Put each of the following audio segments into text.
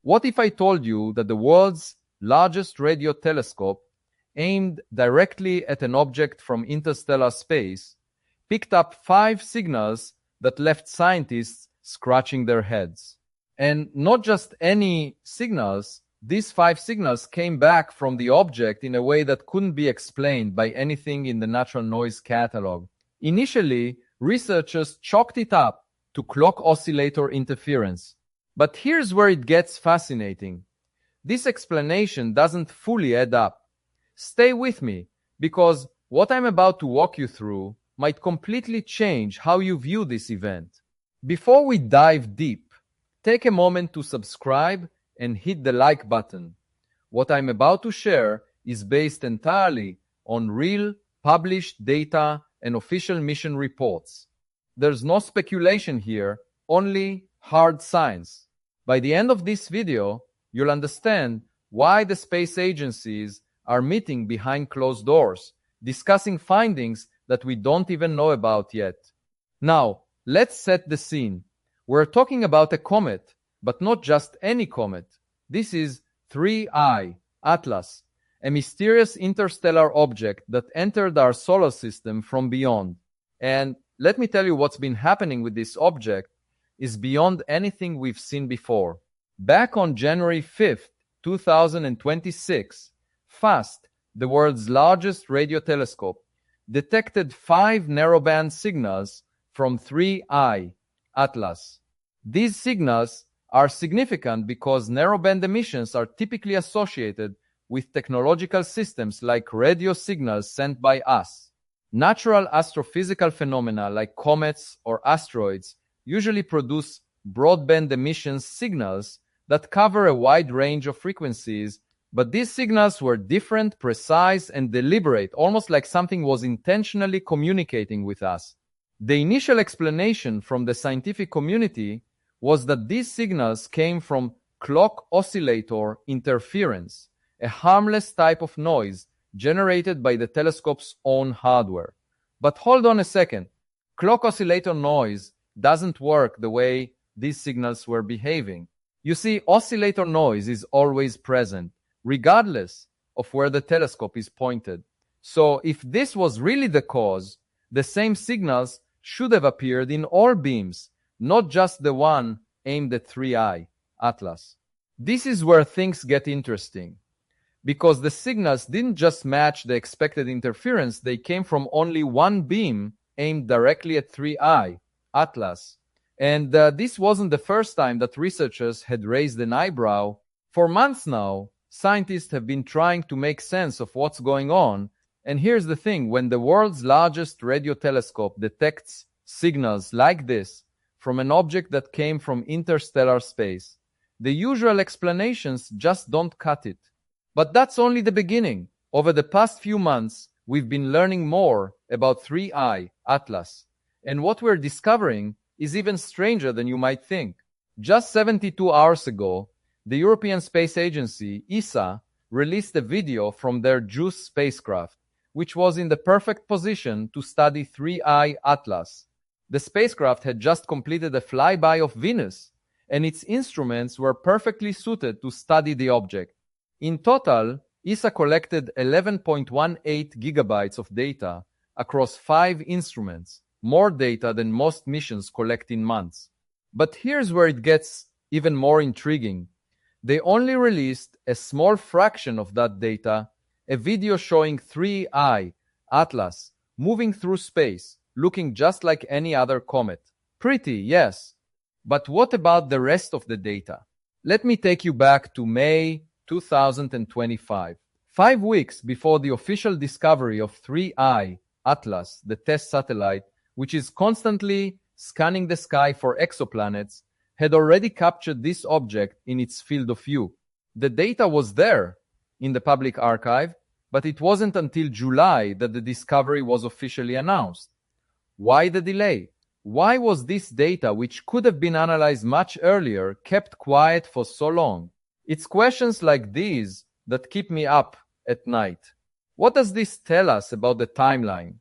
What if I told you that the world's largest radio telescope, aimed directly at an object from interstellar space, picked up 5 signals that left scientists scratching their heads? And not just any signals, these 5 signals came back from the object in a way that couldn't be explained by anything in the natural noise catalog. Initially, researchers chalked it up to clock oscillator interference. But here's where it gets fascinating. This explanation doesn't fully add up. Stay with me, because what I'm about to walk you through might completely change how you view this event. Before we dive deep, take a moment to subscribe and hit the like button. What I'm about to share is based entirely on real, published data and official mission reports. There's no speculation here, only hard science. By the end of this video, you'll understand why the space agencies are meeting behind closed doors, discussing findings that we don't even know about yet. Now, let's set the scene. We're talking about a comet, but not just any comet. This is 3I, Atlas, a mysterious interstellar object that entered our solar system from beyond. And let me tell you, what's been happening with this object is beyond anything we've seen before. Back on January 5th, 2026, FAST, the world's largest radio telescope, detected 5 narrowband signals from 3I, Atlas. These signals are significant because narrowband emissions are typically associated with technological systems like radio signals sent by us. Natural astrophysical phenomena like comets or asteroids usually produce broadband emission signals that cover a wide range of frequencies, but these signals were different, precise, and deliberate, almost like something was intentionally communicating with us. The initial explanation from the scientific community was that these signals came from clock oscillator interference, a harmless type of noise generated by the telescope's own hardware. But hold on a second. Clock oscillator noise doesn't work the way these signals were behaving. You see, oscillator noise is always present, regardless of where the telescope is pointed. So if this was really the cause, the same signals should have appeared in all beams, not just the one aimed at 3I, Atlas. This is where things get interesting, because the signals didn't just match the expected interference, they came from only one beam aimed directly at 3I, Atlas. And this wasn't the first time that researchers had raised an eyebrow. For months now, scientists have been trying to make sense of what's going on. And here's the thing, when the world's largest radio telescope detects signals like this from an object that came from interstellar space, the usual explanations just don't cut it. But that's only the beginning. Over the past few months, we've been learning more about 3I, Atlas. And what we're discovering is even stranger than you might think. Just 72 hours ago, the European Space Agency, ESA, released a video from their JUICE spacecraft, which was in the perfect position to study 3I Atlas. The spacecraft had just completed a flyby of Venus, and its instruments were perfectly suited to study the object. In total, ESA collected 11.18 gigabytes of data across 5 instruments, more data than most missions collect in months. But here's where it gets even more intriguing. They only released a small fraction of that data, a video showing 3I, Atlas, moving through space, looking just like any other comet. Pretty, yes. But what about the rest of the data? Let me take you back to May 2025. 5 weeks before the official discovery of 3I, Atlas, the test satellite, which is constantly scanning the sky for exoplanets, had already captured this object in its field of view. The data was there in the public archive, but it wasn't until July that the discovery was officially announced. Why the delay? Why was this data, which could have been analyzed much earlier, kept quiet for so long? It's questions like these that keep me up at night. What does this tell us about the timeline?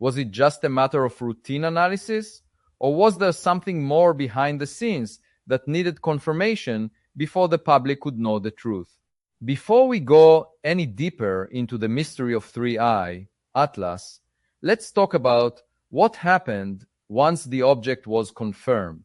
Was it just a matter of routine analysis? Or was there something more behind the scenes that needed confirmation before the public could know the truth. Before we go any deeper into the mystery of 3I, Atlas, let's talk about what happened once the object was confirmed.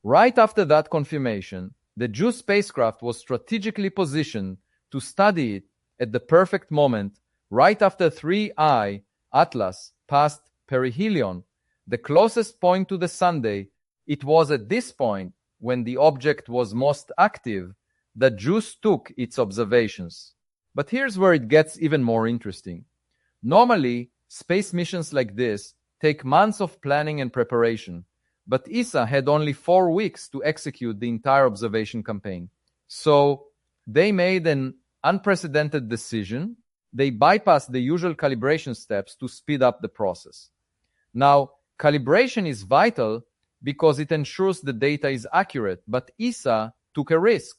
Right after that confirmation, the JUICE spacecraft was strategically positioned to study it at the perfect moment, right after 3I, Atlas, passed perihelion, the closest point to the Sunday. It was at this point, when the object was most active, that JUICE took its observations. But here's where it gets even more interesting. Normally, space missions like this take months of planning and preparation, but ESA had only 4 weeks to execute the entire observation campaign. So they made an unprecedented decision. They bypassed the usual calibration steps to speed up the process. Now, calibration is vital because it ensures the data is accurate, but ESA took a risk.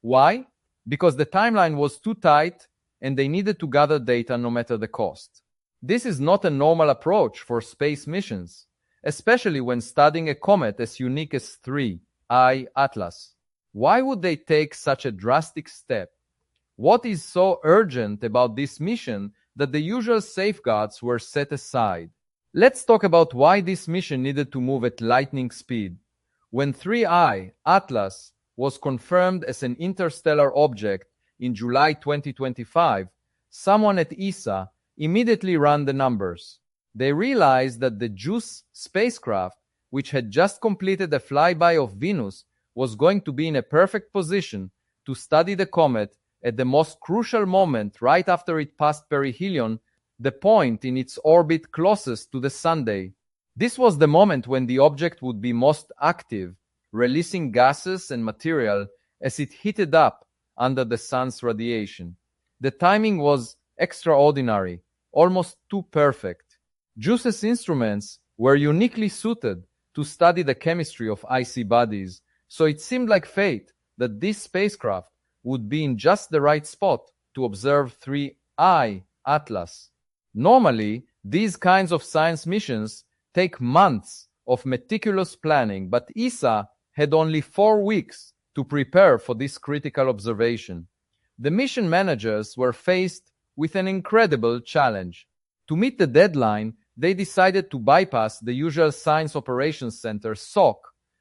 Why? Because the timeline was too tight and they needed to gather data no matter the cost. This is not a normal approach for space missions, especially when studying a comet as unique as 3I Atlas. Why would they take such a drastic step? What is so urgent about this mission that the usual safeguards were set aside? Let's talk about why this mission needed to move at lightning speed. When 3I Atlas was confirmed as an interstellar object in July 2025, someone at ESA immediately ran the numbers. They realized that the JUICE spacecraft, which had just completed a flyby of Venus, was going to be in a perfect position to study the comet at the most crucial moment right after it passed perihelion, the point in its orbit closest to the Sunday. This was the moment when the object would be most active, releasing gases and material as it heated up under the sun's radiation. The timing was extraordinary, almost too perfect. JUICE's instruments were uniquely suited to study the chemistry of icy bodies, so it seemed like fate that this spacecraft would be in just the right spot to observe 3I Atlas. Normally, these kinds of science missions take months of meticulous planning, but ESA had only 4 weeks to prepare for this critical observation. The mission managers were faced with an incredible challenge. To meet the deadline, they decided to bypass the usual Science Operations Center (SOC),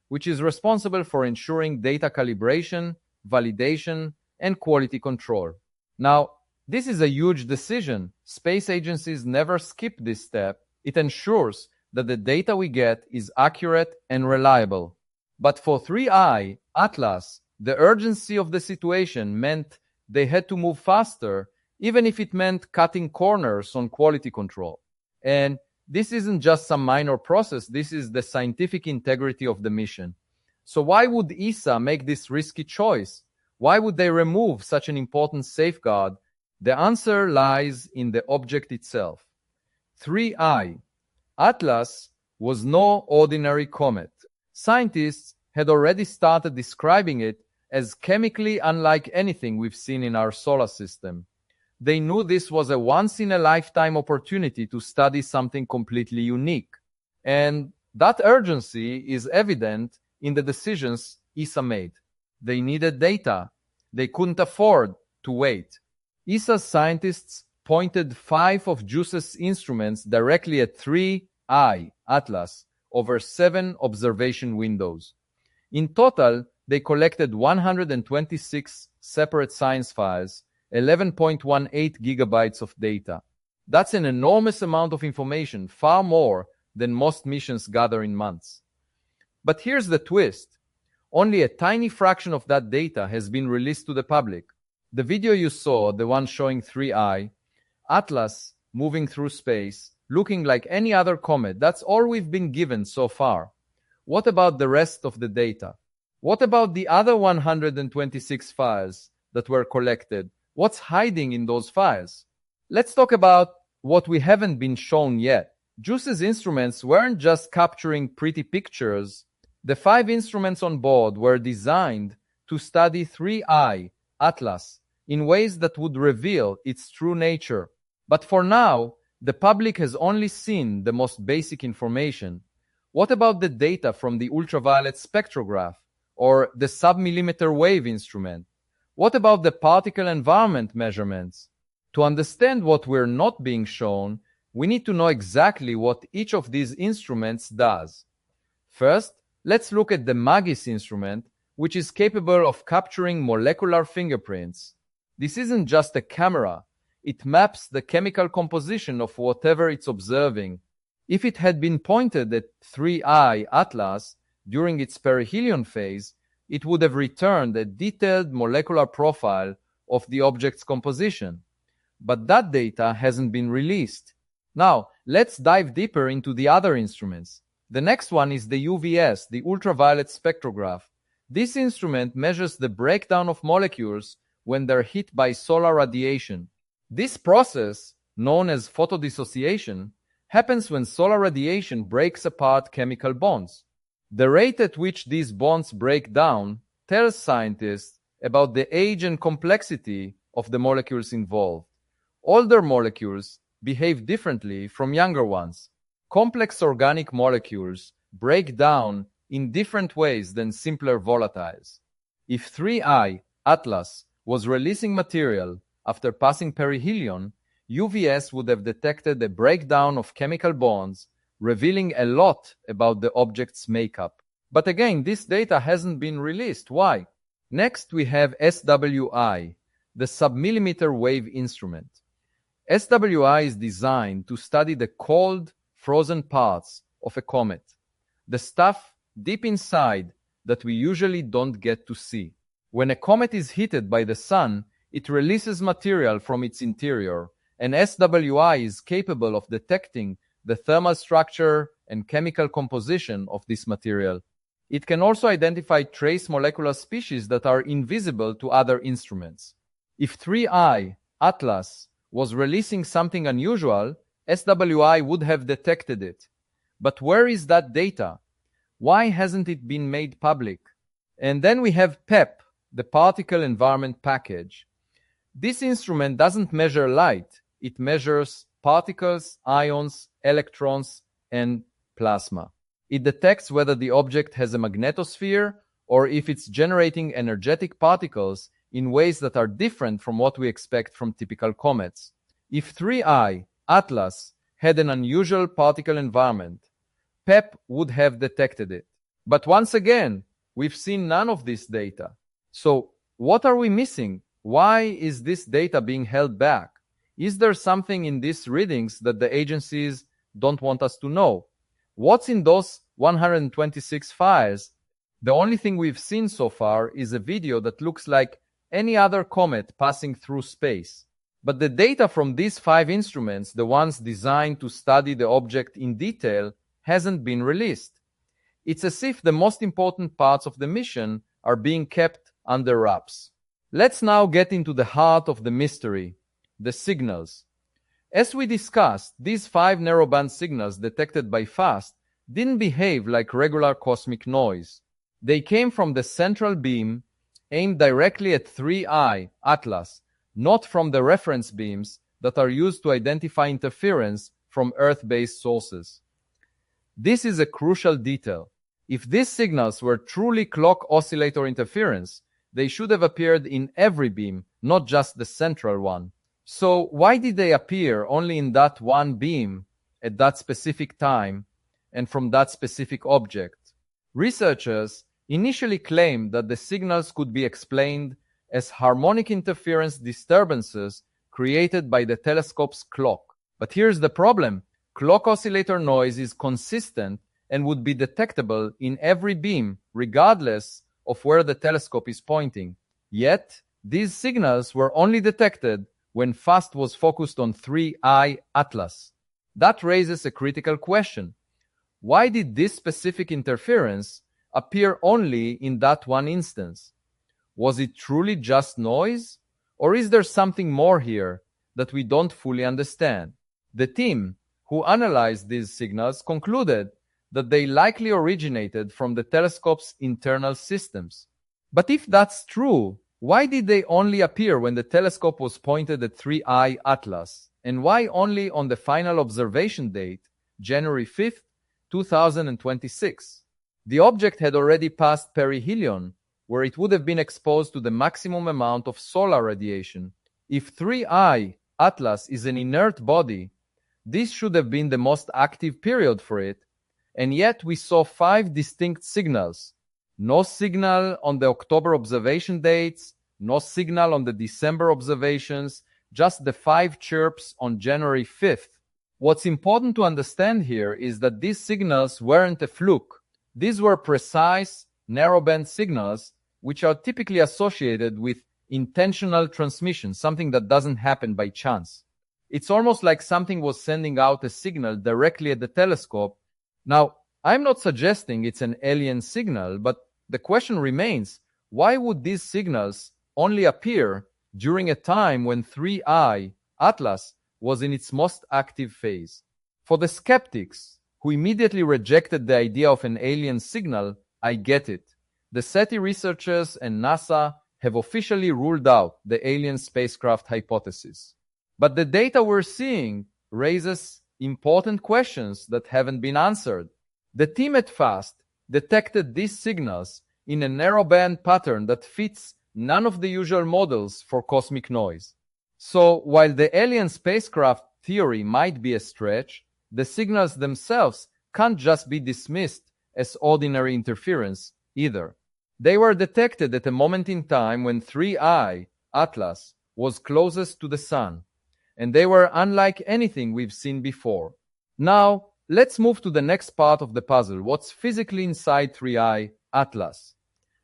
which is responsible for ensuring data calibration, validation, and quality control. Now, this is a huge decision. Space agencies never skip this step. It ensures that the data we get is accurate and reliable. But for 3I Atlas, the urgency of the situation meant they had to move faster, even if it meant cutting corners on quality control. And this isn't just some minor process, this is the scientific integrity of the mission. So why would ESA make this risky choice? Why would they remove such an important safeguard? The answer lies in the object itself. 3I Atlas was no ordinary comet. Scientists had already started describing it as chemically unlike anything we've seen in our solar system. They knew this was a once-in-a-lifetime opportunity to study something completely unique. And that urgency is evident in the decisions ESA made. They needed data. They couldn't afford to wait. ESA's scientists pointed 5 of JUICE's instruments directly at 3I Atlas over 7 observation windows. In total, they collected 126 separate science files, 11.18 gigabytes of data. That's an enormous amount of information, far more than most missions gather in months. But here's the twist. Only a tiny fraction of that data has been released to the public. The video you saw, the one showing 3I Atlas moving through space, looking like any other comet, that's all we've been given so far. What about the rest of the data? What about the other 126 files that were collected? What's hiding in those files? Let's talk about what we haven't been shown yet. JUICE's instruments weren't just capturing pretty pictures. The 5 instruments on board were designed to study 3I Atlas in ways that would reveal its true nature. But for now, the public has only seen the most basic information. What about the data from the ultraviolet spectrograph or the sub-millimeter wave instrument? What about the particle environment measurements? To understand what we're not being shown, we need to know exactly what each of these instruments does. First, let's look at the MAGIS instrument, which is capable of capturing molecular fingerprints. This isn't just a camera. It maps the chemical composition of whatever it's observing. If it had been pointed at 3I Atlas during its perihelion phase, it would have returned a detailed molecular profile of the object's composition. But that data hasn't been released. Now, let's dive deeper into the other instruments. The next one is the UVS, the ultraviolet spectrograph. This instrument measures the breakdown of molecules when they're hit by solar radiation. This process, known as photodissociation, happens when solar radiation breaks apart chemical bonds. The rate at which these bonds break down tells scientists about the age and complexity of the molecules involved. Older molecules behave differently from younger ones. Complex organic molecules break down in different ways than simpler volatiles. If 3I Atlas was releasing material after passing perihelion, UVS would have detected a breakdown of chemical bonds, revealing a lot about the object's makeup. But again, this data hasn't been released. Why? Next, we have SWI, the submillimeter wave instrument. SWI is designed to study the cold, frozen parts of a comet, the stuff deep inside that we usually don't get to see. When a comet is heated by the sun, it releases material from its interior, and SWI is capable of detecting the thermal structure and chemical composition of this material. It can also identify trace molecular species that are invisible to other instruments. If 3I Atlas was releasing something unusual, SWI would have detected it. But where is that data? Why hasn't it been made public? And then we have PEP, the Particle Environment Package. This instrument doesn't measure light. It measures particles, ions, electrons, and plasma. It detects whether the object has a magnetosphere or if it's generating energetic particles in ways that are different from what we expect from typical comets. If 3I Atlas had an unusual particle environment, PEP would have detected it. But once again, we've seen none of this data. So what are we missing? Why is this data being held back? Is there something in these readings that the agencies don't want us to know? What's in those 126 files? The only thing we've seen so far is a video that looks like any other comet passing through space. But the data from these 5 instruments, the ones designed to study the object in detail, hasn't been released. It's as if the most important parts of the mission are being kept under wraps. Let's now get into the heart of the mystery, the signals. As we discussed, these 5 narrowband signals detected by FAST didn't behave like regular cosmic noise. They came from the central beam aimed directly at 3I Atlas, not from the reference beams that are used to identify interference from Earth-based sources. This is a crucial detail. If these signals were truly clock oscillator interference, they should have appeared in every beam, not just the central one. So why did they appear only in that one beam at that specific time and from that specific object? Researchers initially claimed that the signals could be explained as harmonic interference disturbances created by the telescope's clock. But here's the problem. Clock oscillator noise is consistent and would be detectable in every beam, regardless of where the telescope is pointing. Yet, these signals were only detected when FAST was focused on 3I Atlas. That raises a critical question. Why did this specific interference appear only in that one instance? Was it truly just noise? Or is there something more here that we don't fully understand? The team who analyzed these signals concluded that they likely originated from the telescope's internal systems. But if that's true, why did they only appear when the telescope was pointed at 3I Atlas? And why only on the final observation date, January 5th, 2026? The object had already passed perihelion, where it would have been exposed to the maximum amount of solar radiation. If 3I Atlas is an inert body, this should have been the most active period for it, and yet we saw 5 distinct signals. No signal on the October observation dates, no signal on the December observations, just the 5 chirps on January 5th. What's important to understand here is that these signals weren't a fluke. These were precise, narrowband signals, which are typically associated with intentional transmission, something that doesn't happen by chance. It's almost like something was sending out a signal directly at the telescope. Now, I'm not suggesting it's an alien signal, but the question remains, why would these signals only appear during a time when 3I Atlas was in its most active phase? For the skeptics who immediately rejected the idea of an alien signal, I get it. The SETI researchers and NASA have officially ruled out the alien spacecraft hypothesis. But the data we're seeing raises important questions that haven't been answered. The team at FAST detected these signals in a narrowband pattern that fits none of the usual models for cosmic noise. So, while the alien spacecraft theory might be a stretch, the signals themselves can't just be dismissed as ordinary interference either. They were detected at a moment in time when 3I Atlas was closest to the Sun, and they were unlike anything we've seen before. Now, let's move to the next part of the puzzle. What's physically inside 3I Atlas?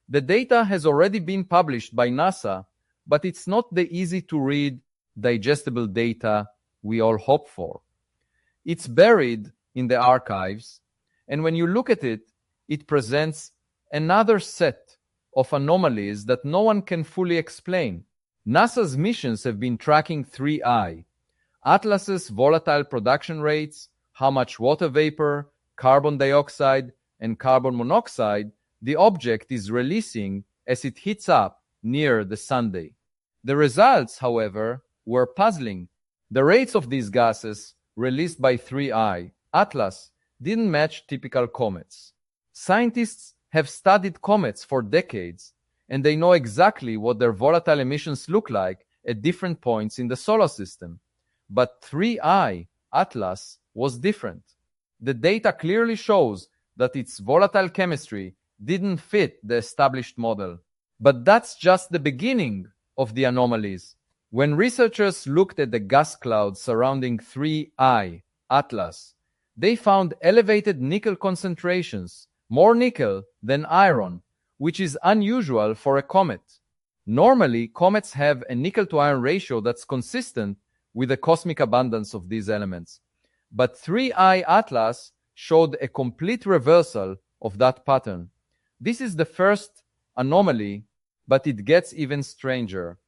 The data has already been published by NASA, but it's not the easy-to-read, digestible data we all hope for. It's buried in the archives, and when you look at it, it presents another set of anomalies that no one can fully explain. NASA's missions have been tracking 3I, Atlas's volatile production rates, how much water vapor, carbon dioxide, and carbon monoxide the object is releasing as it heats up near the Sunday. The results, however, were puzzling. The rates of these gases released by 3I Atlas didn't match typical comets. Scientists have studied comets for decades, and they know exactly what their volatile emissions look like at different points in the solar system. But 3I Atlas was different. The data clearly shows that its volatile chemistry didn't fit the established model. But that's just the beginning of the anomalies. When researchers looked at the gas clouds surrounding 3I Atlas, they found elevated nickel concentrations, more nickel than iron, which is unusual for a comet. Normally, comets have a nickel-to-iron ratio that's consistent with the cosmic abundance of these elements. But 3I Atlas showed a complete reversal of that pattern. This is the first anomaly, but it gets even stranger.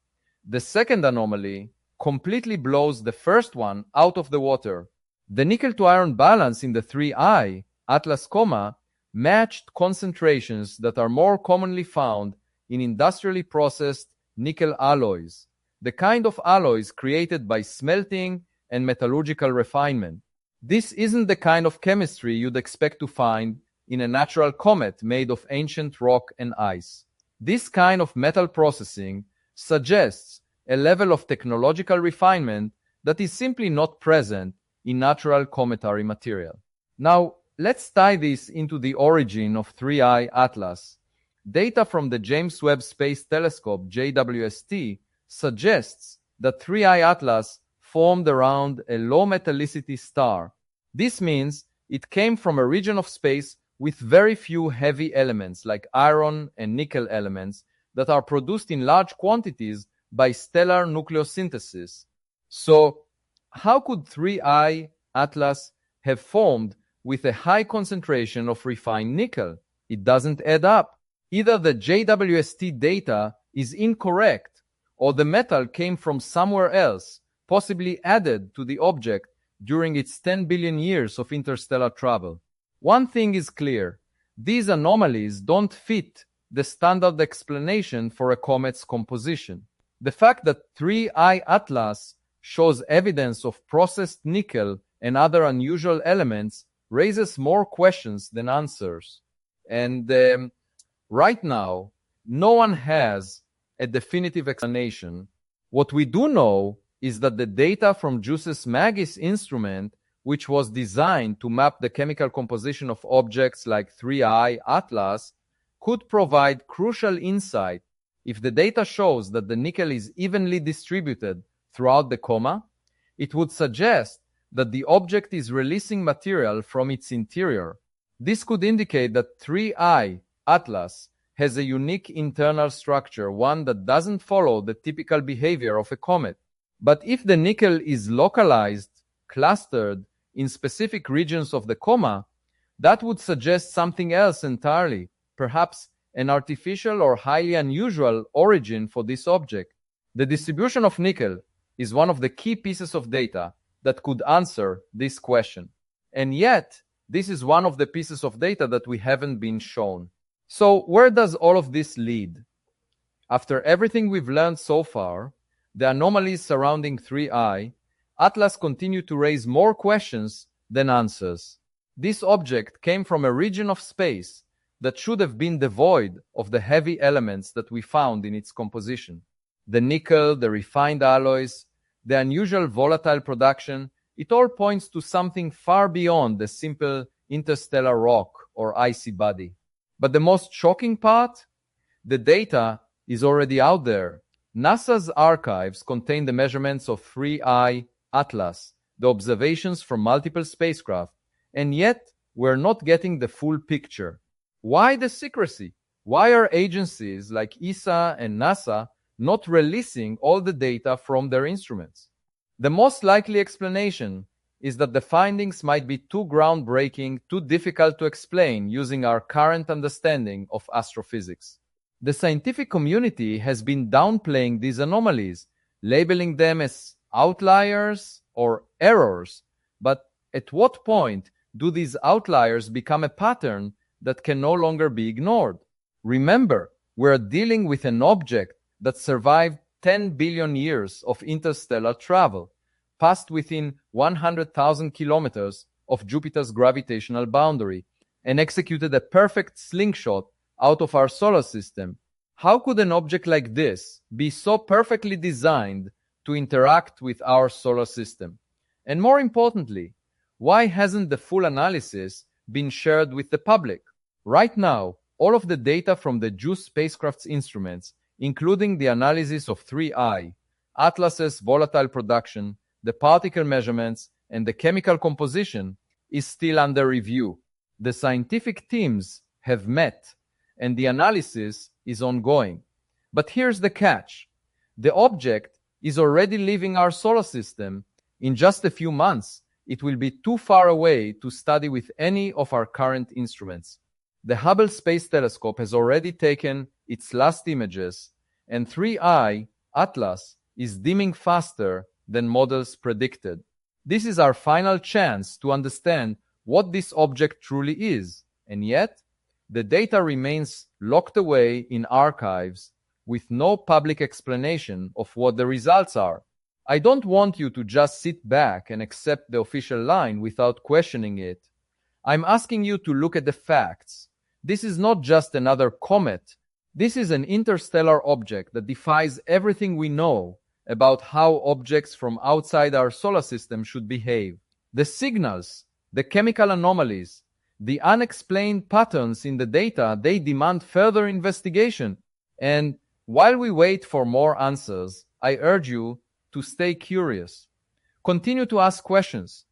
The second anomaly completely blows the first one out of the water. The nickel-to-iron balance in the 3I Atlas coma matched concentrations that are more commonly found in industrially processed nickel alloys, the kind of alloys created by smelting and metallurgical refinement. This isn't the kind of chemistry you'd expect to find in a natural comet made of ancient rock and ice. This kind of metal processing suggests a level of technological refinement that is simply not present in natural cometary material. Now, let's tie this into the origin of 3I Atlas. Data from the James Webb Space Telescope, JWST, suggests that 3I Atlas formed around a low metallicity star. This means it came from a region of space with very few heavy elements like iron and nickel elements that are produced in large quantities by stellar nucleosynthesis. So, how could 3I Atlas have formed with a high concentration of refined nickel? It doesn't add up. Either the JWST data is incorrect, or the metal came from somewhere else, possibly added to the object during its 10 billion years of interstellar travel. One thing is clear: these anomalies don't fit the standard explanation for a comet's composition. The fact that 3I Atlas shows evidence of processed nickel and other unusual elements raises more questions than answers. And right now, no one has a definitive explanation. What we do know is that the data from JUICE's MAGIS instrument, which was designed to map the chemical composition of objects like 3I Atlas, could provide crucial insight. If the data shows that the nickel is evenly distributed throughout the coma, it would suggest that the object is releasing material from its interior. This could indicate that 3I Atlas has a unique internal structure, one that doesn't follow the typical behavior of a comet. But if the nickel is localized, clustered in specific regions of the coma, that would suggest something else entirely, perhaps an artificial or highly unusual origin for this object. The distribution of nickel is one of the key pieces of data that could answer this question. And yet, this is one of the pieces of data that we haven't been shown. So where does all of this lead? After everything we've learned so far, the anomalies surrounding 3I, Atlas continued to raise more questions than answers. This object came from a region of space that should have been devoid of the heavy elements that we found in its composition. The nickel, the refined alloys, the unusual volatile production, it all points to something far beyond the simple interstellar rock or icy body. But the most shocking part? The data is already out there. NASA's archives contain the measurements of 3I Atlas, the observations from multiple spacecraft, and yet we're not getting the full picture. Why the secrecy? Why are agencies like ESA and NASA not releasing all the data from their instruments? The most likely explanation is that the findings might be too groundbreaking, too difficult to explain using our current understanding of astrophysics. The scientific community has been downplaying these anomalies, labeling them as outliers or errors. But at what point do these outliers become a pattern that can no longer be ignored? Remember, we're dealing with an object that survived 10 billion years of interstellar travel, passed within 100,000 kilometers of Jupiter's gravitational boundary, and executed a perfect slingshot out of our solar system. How could an object like this be so perfectly designed to interact with our solar system? And more importantly, why hasn't the full analysis been shared with the public? Right now, all of the data from the JUICE spacecraft's instruments, including the analysis of 3I, Atlas's volatile production, the particle measurements, and the chemical composition, is still under review. The scientific teams have met, and the analysis is ongoing. But here's the catch. The object is already leaving our solar system. In just a few months, it will be too far away to study with any of our current instruments. The Hubble Space Telescope has already taken its last images, and 3I Atlas is dimming faster than models predicted. This is our final chance to understand what this object truly is, and yet the data remains locked away in archives with no public explanation of what the results are. I don't want you to just sit back and accept the official line without questioning it. I'm asking you to look at the facts. This is not just another comet. This is an interstellar object that defies everything we know about how objects from outside our solar system should behave. The signals, the chemical anomalies, the unexplained patterns in the data, they demand further investigation. And while we wait for more answers, I urge you to stay curious. Continue to ask questions.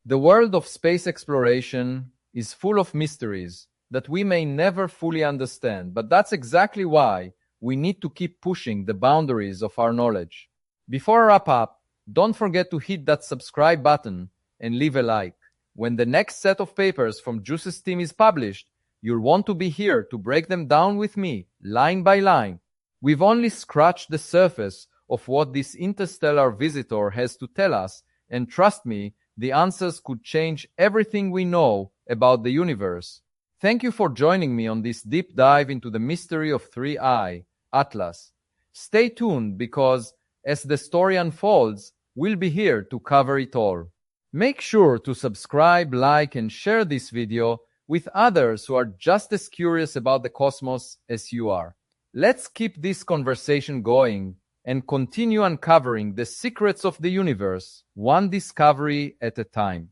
The world of space exploration is full of mysteries that we may never fully understand, but that's exactly why we need to keep pushing the boundaries of our knowledge. Before I wrap up, don't forget to hit that subscribe button and leave a like. When the next set of papers from JUICE's team is published, you'll want to be here to break them down with me, line by line. We've only scratched the surface of what this interstellar visitor has to tell us, and trust me, the answers could change everything we know about the universe. Thank you for joining me on this deep dive into the mystery of 3I Atlas. Stay tuned because as the story unfolds, we'll be here to cover it all. Make sure to subscribe, like, and share this video with others who are just as curious about the cosmos as you are. Let's keep this conversation going and continue uncovering the secrets of the universe, one discovery at a time.